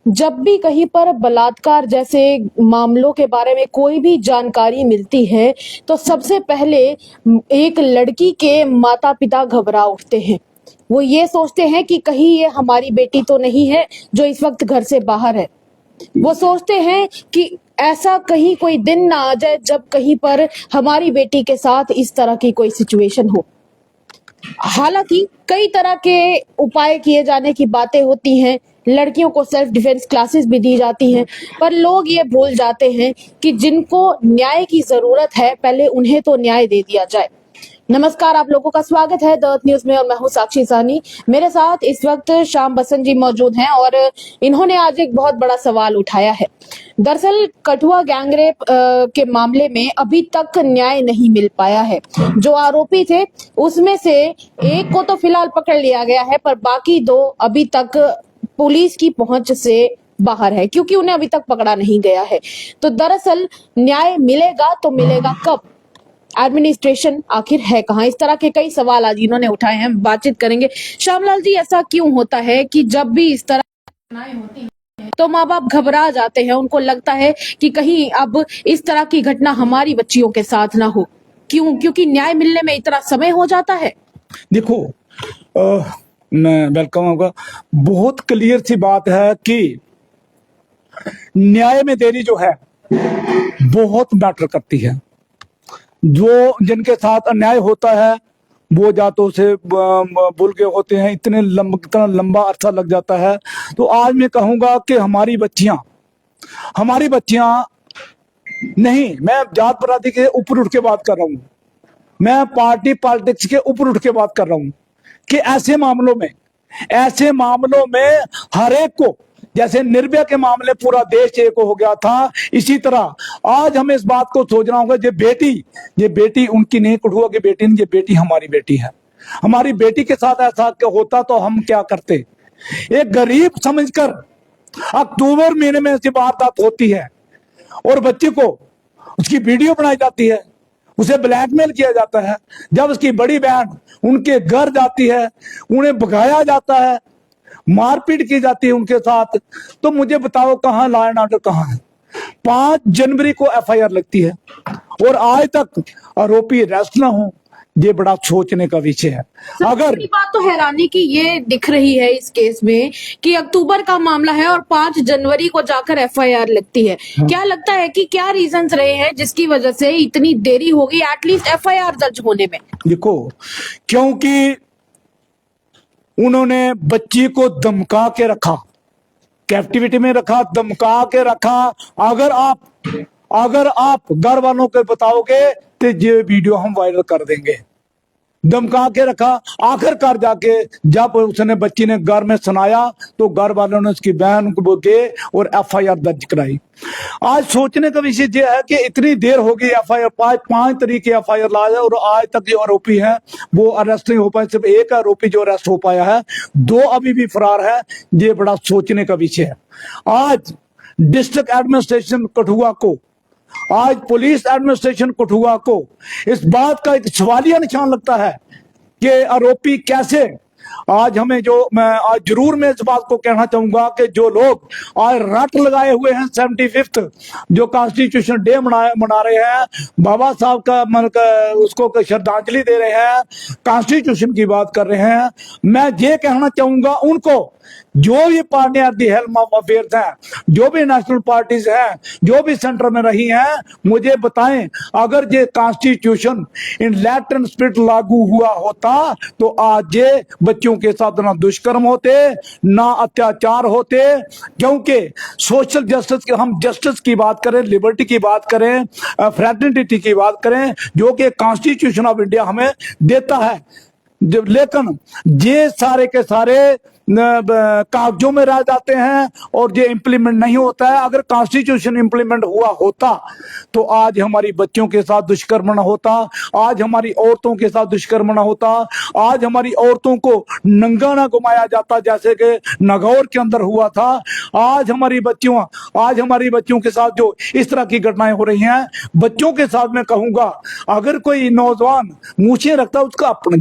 जब भी कहीं पर बलात्कार जैसे मामलों के बारे में कोई भी जानकारी मिलती है तो सबसे पहले एक लड़की के माता पिता घबरा उठते हैं। वो ये सोचते हैं कि कहीं ये हमारी बेटी तो नहीं है जो इस वक्त घर से बाहर है। वो सोचते हैं कि ऐसा कहीं कोई दिन ना आ जाए जब कहीं पर हमारी बेटी के साथ इस तरह की कोई सिचुएशन हो। हालांकि कई तरह के उपाय किए जाने की बातें होती हैं, लड़कियों को सेल्फ डिफेंस क्लासेस भी दी जाती हैं, पर लोग ये भूल जाते हैं कि जिनको न्याय की जरूरत है पहले उन्हें तो न्याय दे दिया जाए। नमस्कार, आप लोगों का स्वागत है द अर्थ न्यूज में और मैं हूं साक्षी साहनी। मेरे साथ इस वक्त श्याम बसंत जी मौजूद हैं और इन्होंने आज एक बहुत बड़ा सवाल उठाया है। दरअसल कठुआ गैंगरेप के मामले में अभी तक न्याय नहीं मिल पाया है। जो आरोपी थे उसमें से एक को तो फिलहाल पकड़ लिया गया है, पर बाकी दो अभी तक पुलिस की पहुंच से बाहर है क्योंकि उन्हें अभी तक पकड़ा नहीं गया है। तो दरअसल न्याय मिलेगा तो मिलेगा कब? एडमिनिस्ट्रेशन आखिर है कहाँ? इस तरह के कई सवाल आज इन्होंने उठाए हैं, बातचीत करेंगे। श्यामलाल जी, ऐसा क्यों होता है कि जब भी इस तरह घटनाएं होती हैं तो माँ बाप घबरा जाते हैं, उनको लगता है कि कहीं अब इस तरह की घटना हमारी बच्चियों के साथ ना हो? क्यों? क्योंकि न्याय मिलने में इतना समय हो जाता है। देखो, मैं वेलकम होगा। बहुत क्लियर सी बात है कि न्याय में देरी जो है बहुत मैटर करती है। जो जिनके साथ अन्याय होता है वो या तो उसे भूल गए होते हैं, इतना लंबा अरसा लग जाता है। तो आज मैं कहूंगा कि हमारी बच्चियां नहीं, मैं जात पात के ऊपर उठ के बात कर रहा हूं, मैं पार्टी पॉलिटिक्स के ऊपर उठ के बात कर रहा हूं कि ऐसे मामलों में हर एक को, जैसे निर्भया के मामले पूरा देश एक हो गया था, इसी तरह आज हमें इस बात को सोचना होगा ये बेटी उनकी नहीं, कठुआ की बेटी नहीं, ये बेटी हमारी बेटी है। हमारी बेटी के साथ ऐसा होता तो हम क्या करते? एक गरीब समझकर अक्टूबर महीने में ऐसी वारदात होती है और बच्चे को उसकी वीडियो बनाई जाती है, उसे ब्लैकमेल किया जाता है। जब उसकी बड़ी बहन उनके घर जाती है, उन्हें भगाया जाता है, मारपीट की जाती है उनके साथ। तो मुझे बताओ कहां लॉ एंड ऑर्डर कहां है? 5 जनवरी को एफआईआर लगती है और आज तक आरोपी अरेस्ट ना हो, ये बड़ा सोचने का विषय है। अगर बात तो हैरानी की ये दिख रही है इस केस में कि अक्टूबर का मामला है और 5 जनवरी को जाकर एफआईआर लगती है। क्या लगता है कि क्या रीजंस रहे हैं जिसकी वजह से इतनी देरी हो गई एटलीस्ट एफआईआर दर्ज होने में? देखो, क्योंकि उन्होंने बच्ची को धमका के रखा, कैप्टिविटी में रखा, धमका के रखा। अगर आप घर वालों को बताओगे तो ये वीडियो हम वायरल कर देंगे। धमका के रखा। आखिरकार जाके जब उसने बच्ची ने घर में सुनाया तो घर वालों ने उसकी बहन को गए और एफआईआर दर्ज कराई। आज सोचने का विषय यह है कि इतनी देर हो गई, एफआईआर 5 तारीख की एफआईआर लाया और आज तक जो आरोपी है वो अरेस्ट नहीं हो पाए। सिर्फ एक आरोपी जो अरेस्ट हो पाया है, 2 अभी भी फरार है। ये बड़ा सोचने का विषय है। आज डिस्ट्रिक्ट एडमिनिस्ट्रेशन कठुआ को, आज पुलिस एडमिनिस्ट्रेशन कठुआ को इस बात का एक सवालिया निशान लगता है कि आरोपी कैसे, आज हमें जो मैं जरूर मैं इस बात को कहना चाहूंगा कि जो लोग आज रट लगाए हुए हैं 75th जो कॉन्स्टिट्यूशन डे मना रहे हैं, बाबा साहब का उसको श्रद्धांजलि दे रहे हैं, कॉन्स्टिट्यूशन की बात कर रहे हैं, मैं ये कहना चाहूंगा उनको, जो भी party at the helm of affairs हैं, जो भी नेशनल पार्टीज हैं, जो भी सेंटर में रही हैं, मुझे बताएं अगर ये constitution in letter and spirit लागू हुआ होता तो आज ये बच्चों के साथ ना दुष्कर्म होते, ना अत्याचार होते। क्योंकि सोशल जस्टिस की, हम जस्टिस की बात करें, लिबर्टी की बात करें, फ्रेटर्निटी की बात करें, जो कि कॉन्स्टिट्यूशन ऑफ इंडिया हमें देता है, लेकिन ये सारे के सारे कागजों में रह जाते हैं और ये इंप्लीमेंट नहीं होता है। अगर कॉन्स्टिट्यूशन इंप्लीमेंट हुआ होता तो आज हमारी बच्चों के साथ दुष्कर्म न होता, आज हमारी औरतों के साथ दुष्कर्म न होता, आज हमारी औरतों को नंगा ना घुमाया जाता जैसे कि नागौर के अंदर हुआ था। आज हमारी बच्चियों के साथ जो इस तरह की घटनाएं हो रही हैं, बच्चों के साथ मैं कहूंगा अगर कोई नौजवान मूछें रखता उसका अपना,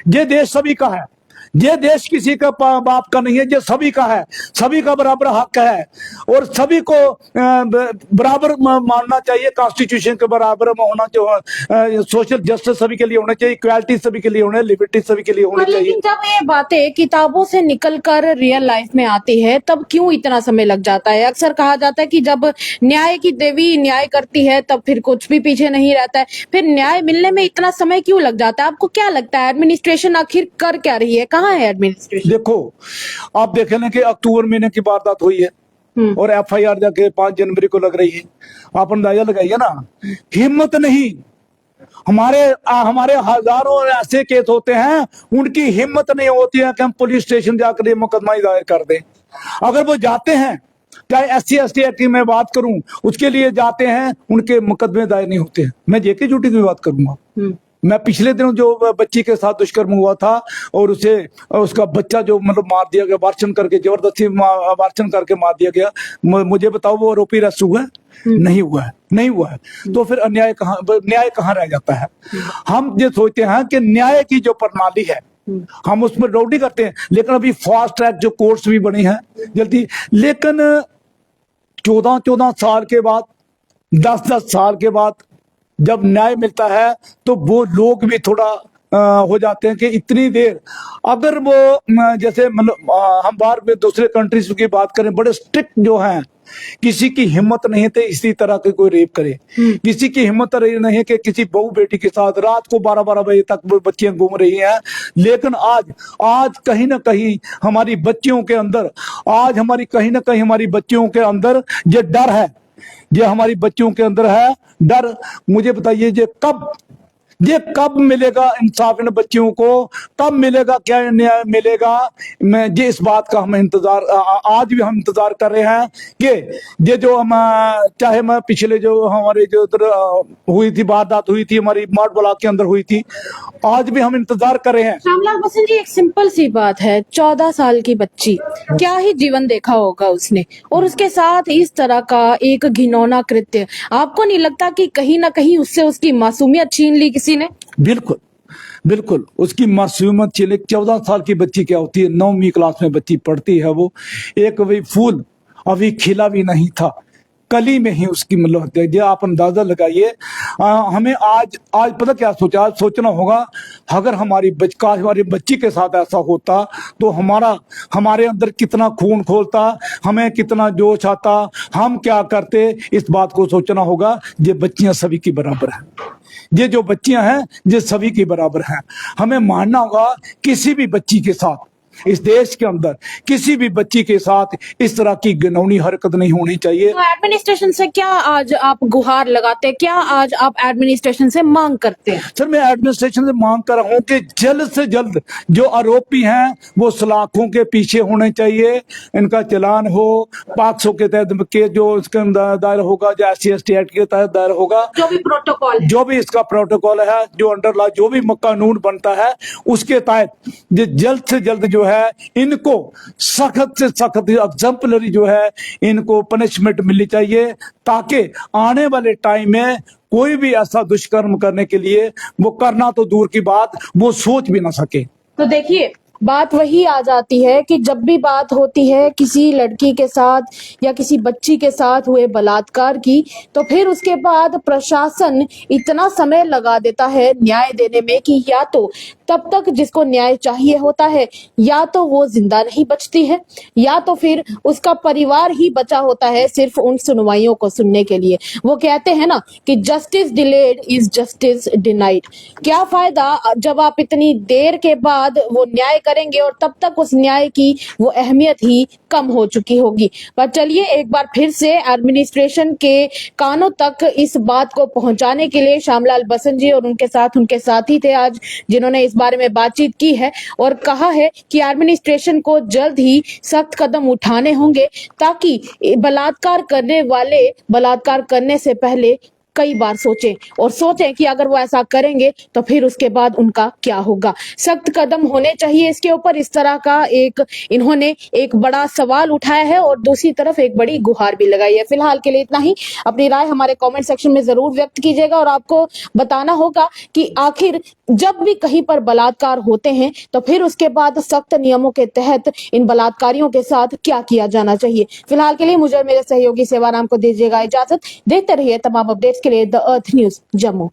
ये देश सभी का है, ये देश किसी का बाप का नहीं है, ये सभी का है, सभी का बराबर हक है और सभी को बराबर मानना चाहिए। कॉन्स्टिट्यूशन के बराबर में होना चाहिए, सोशल जस्टिस सभी के लिए होना चाहिए, इक्वालिटी सभी के लिए होना, लिबर्टी सभी के लिए होनी चाहिए। लेकिन जब ये बातें किताबों से निकलकर रियल लाइफ में आती है तब क्यों इतना समय लग जाता है? अक्सर कहा जाता है कि जब न्याय की देवी न्याय करती है तब फिर कुछ भी पीछे नहीं रहता है, फिर न्याय मिलने में इतना समय क्यों लग जाता है? आपको क्या लगता है एडमिनिस्ट्रेशन आखिर कर क्या रही है? कहाँ है एडमिनिस्ट्रेशन? देखो, आप देखें ना कि अक्टूबर महीने की वारदात हुई है और FIR जाके 5 जनवरी को लग रही है। आप अंदाजा लगाइए ना, हिम्मत नहीं। हमारे हजारों ऐसे केस होते हैं, उनकी हिम्मत नहीं होती है कि हम पुलिस स्टेशन जाकर ये मुकदमा दायर कर दें। अगर वो जाते हैं, चाहे SC/ST एक्ट की मैं बात करूं, उसके लिए जाते हैं, उनके मुकदमे दायर नहीं होते हैं। मैं जेके ड्यूटी की बात करूंगा। मैं पिछले दिनों जो बच्ची के साथ दुष्कर्म हुआ था और उसे उसका बच्चा जो मतलब मार दिया गया, वार्षण करके, जबरदस्ती वार्षण करके मार दिया गया, मुझे बताओ वो आरोपी अरेस्ट हुआ है? नहीं हुआ है, नहीं हुआ है। तो फिर न्याय कहाँ रह जाता है? हम ये सोचते हैं कि न्याय की जो प्रणाली है हम उसमें डाउट नहीं करते हैं, लेकिन अभी फास्ट ट्रैक जो कोर्ट्स भी बनी है जल्दी, लेकिन 14 साल के बाद, 10 साल के बाद जब न्याय मिलता है तो वो लोग भी थोड़ा हो जाते हैं कि इतनी देर। अगर वो जैसे मतलब हम बाहर में दूसरे कंट्रीज की बात करें, बड़े स्ट्रिक्ट जो हैं, किसी की हिम्मत नहीं है इसी तरह के कोई रेप करे, किसी की हिम्मत नहीं है कि किसी बहू बेटी के साथ रात को 12-12 बजे तक वो बच्चियां घूम रही हैं। लेकिन आज कहीं ना कहीं हमारी बच्चियों के अंदर, आज हमारी कहीं ना कहीं हमारी बच्चियों के अंदर ये डर है, ये हमारी बच्चियों के अंदर है डर। मुझे बताइए ये कब मिलेगा इंसाफ इन बच्चियों को? कब मिलेगा? क्या न्याय मिलेगा? मैं ये इस बात का हम इंतजार, आज भी हम इंतजार कर रहे हैं कि ये जो हम, चाहे मैं पिछले जो हमारे जो उधर हुई थी वारदात हुई थी हमारी मार्ट ब्लॉक के अंदर हुई थी, आज भी हम इंतजार कर रहे हैं। श्यामलाल बसंत जी, एक सिंपल सी बात है, 14 साल की बच्ची, क्या ही जीवन देखा होगा उसने, और उसके साथ इस तरह का एक घिनौना कृत्य। आपको नहीं लगता कि कहीं ना कहीं उससे उसकी मासूमियत छीन ली किसी ने? बिल्कुल बिल्कुल, उसकी मासूमियत छीन ली। 14 साल की बच्ची क्या होती है, 9वीं क्लास में बच्ची पढ़ती है, वो एक वही फूल अभी खिला भी नहीं था, कली में ही उसकी मतलब हत्या। ये आप अंदाजा लगाइए। हमें आज पता क्या सोचा, आज सोचना होगा, अगर हमारी बच्ची के साथ ऐसा होता तो हमारे अंदर कितना खून खोलता, हमें कितना जोश आता, हम क्या करते, इस बात को सोचना होगा। ये बच्चियां सभी की बराबर हैं, ये जो बच्चियां हैं ये सभी की बराबर हैं। हमें मानना होगा किसी भी बच्ची के साथ, इस देश के अंदर किसी भी बच्ची के साथ इस तरह की घिनौनी हरकत नहीं होनी चाहिए। तो एडमिनिस्ट्रेशन से क्या आज आप गुहार लगाते हैं, क्या आज आप एडमिनिस्ट्रेशन से मांग करते हैं? सर, मैं एडमिनिस्ट्रेशन से मांग कर रहा हूं कि जल्द से जल्द जो आरोपी हैं वो सलाखों के पीछे होने चाहिए, इनका चालान हो, 500 के तहत के जो इसके दायर होगा, जो SC/ST एक्ट के तहत दायर होगा, जो भी प्रोटोकॉल, जो भी इसका प्रोटोकॉल है, जो अंडर लॉ जो भी कानून बनता है उसके तहत जल्द से जल्द जो है इनको सख्त से सख्त एग्जाम्पलरी जो है इनको पनिशमेंट मिलनी चाहिए, ताकि आने वाले टाइम में कोई भी ऐसा दुष्कर्म करने के लिए, वो करना तो दूर की बात, वो सोच भी ना सके। तो देखिए, बात वही आ जाती है कि जब भी बात होती है किसी लड़की के साथ या किसी बच्ची के साथ हुए बलात्कार की, तो फिर उसके बाद प्रशासन इतना समय लगा देता है न्याय देने में कि या तो तब तक जिसको न्याय चाहिए होता है, या तो वो जिंदा नहीं बचती है, या तो फिर उसका परिवार ही बचा होता है सिर्फ उन सुनवाइयों को सुनने के लिए। वो कहते हैं ना कि justice delayed is justice denied. क्या फायदा जब आप इतनी देर के बाद वो न्याय करेंगे और तब तक उस न्याय की वो अहमियत ही कम हो चुकी होगी। पर चलिए, एक बार फिर से एडमिनिस्ट्रेशन के कानों तक इस बात को पहुंचाने के लिए श्यामलाल बसंत जी और उनके साथी थे आज, जिन्होंने इस बारे में बातचीत की है और कहा है कि एडमिनिस्ट्रेशन को जल्द ही सख्त कदम उठाने होंगे, ताकि बलात्कार करने वाले बलात्कार करने से पहले कई बार सोचें और सोचें कि अगर वो ऐसा करेंगे तो फिर उसके बाद उनका क्या होगा। सख्त कदम होने चाहिए इसके ऊपर। इस तरह का इन्होंने एक बड़ा सवाल उठाया है और दूसरी तरफ एक बड़ी गुहार भी लगाई है। फिलहाल के लिए इतना ही। अपनी राय हमारे कमेंट सेक्शन में जरूर व्यक्त कीजिएगा और आपको बताना होगा कि आखिर जब भी कहीं पर बलात्कार होते हैं तो फिर उसके बाद सख्त नियमों के तहत इन बलात्कारियों के साथ क्या किया जाना चाहिए। फिलहाल के लिए मुझे और मेरे सहयोगी सेवाराम को दीजिएगा इजाजत। देखते रहिए तमाम अपडेट्स के लिए द अर्थ न्यूज जम्मू।